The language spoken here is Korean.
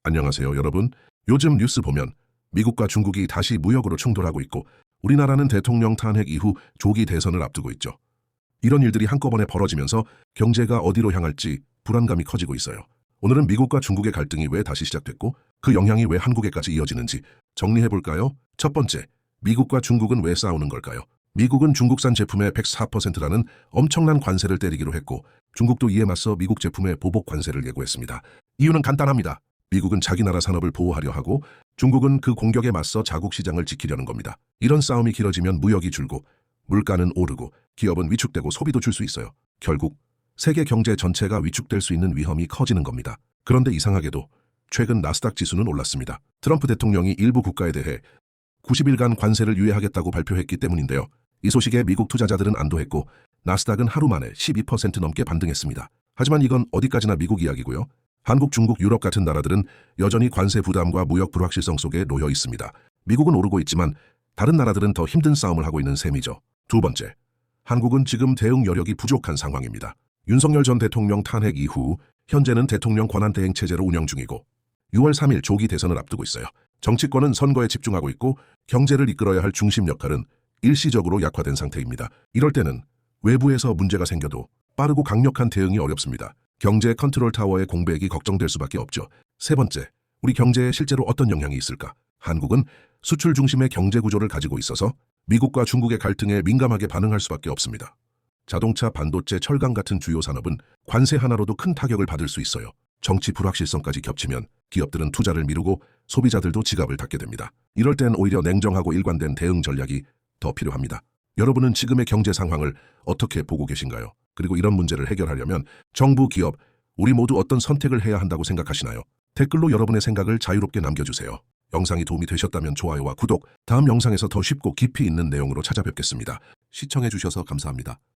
안녕하세요, 여러분. 요즘 뉴스 보면 미국과 중국이 다시 무역으로 충돌하고 있고 우리나라는 대통령 탄핵 이후 조기 대선을 앞두고 있죠. 이런 일들이 한꺼번에 벌어지면서 경제가 어디로 향할지 불안감이 커지고 있어요. 오늘은 미국과 중국의 갈등이 왜 다시 시작됐고 그 영향이 왜 한국에까지 이어지는지 정리해볼까요? 첫 번째, 미국과 중국은 왜 싸우는 걸까요? 미국은 중국산 제품에 104%라는 엄청난 관세를 때리기로 했고 중국도 이에 맞서 미국 제품에 보복 관세를 예고했습니다. 이유는 간단합니다. 미국은 자기 나라 산업을 보호하려 하고 중국은 그 공격에 맞서 자국 시장을 지키려는 겁니다. 이런 싸움이 길어지면 무역이 줄고 물가는 오르고 기업은 위축되고 소비도 줄 수 있어요. 결국 세계 경제 전체가 위축될 수 있는 위험이 커지는 겁니다. 그런데 이상하게도 최근 나스닥 지수는 올랐습니다. 트럼프 대통령이 일부 국가에 대해 90일간 관세를 유예하겠다고 발표했기 때문인데요. 이 소식에 미국 투자자들은 안도했고 나스닥은 하루 만에 12% 넘게 반등했습니다. 하지만 이건 어디까지나 미국 이야기고요. 한국, 중국, 유럽 같은 나라들은 여전히 관세 부담과 무역 불확실성 속에 놓여 있습니다. 미국은 오르고 있지만 다른 나라들은 더 힘든 싸움을 하고 있는 셈이죠. 두 번째, 한국은 지금 대응 여력이 부족한 상황입니다. 윤석열 전 대통령 탄핵 이후 현재는 대통령 권한대행 체제로 운영 중이고 6월 3일 조기 대선을 앞두고 있어요. 정치권은 선거에 집중하고 있고 경제를 이끌어야 할 중심 역할은 일시적으로 약화된 상태입니다. 이럴 때는 외부에서 문제가 생겨도 빠르고 강력한 대응이 어렵습니다. 경제 컨트롤 타워의 공백이 걱정될 수밖에 없죠. 세 번째, 우리 경제에 실제로 어떤 영향이 있을까? 한국은 수출 중심의 경제 구조를 가지고 있어서 미국과 중국의 갈등에 민감하게 반응할 수밖에 없습니다. 자동차, 반도체, 철강 같은 주요 산업은 관세 하나로도 큰 타격을 받을 수 있어요. 정치 불확실성까지 겹치면 기업들은 투자를 미루고 소비자들도 지갑을 닫게 됩니다. 이럴 땐 오히려 냉정하고 일관된 대응 전략이 더 필요합니다. 여러분은 지금의 경제 상황을 어떻게 보고 계신가요? 그리고 이런 문제를 해결하려면 정부, 기업, 우리 모두 어떤 선택을 해야 한다고 생각하시나요? 댓글로 여러분의 생각을 자유롭게 남겨주세요. 영상이 도움이 되셨다면 좋아요와 구독, 다음 영상에서 더 쉽고 깊이 있는 내용으로 찾아뵙겠습니다. 시청해주셔서 감사합니다.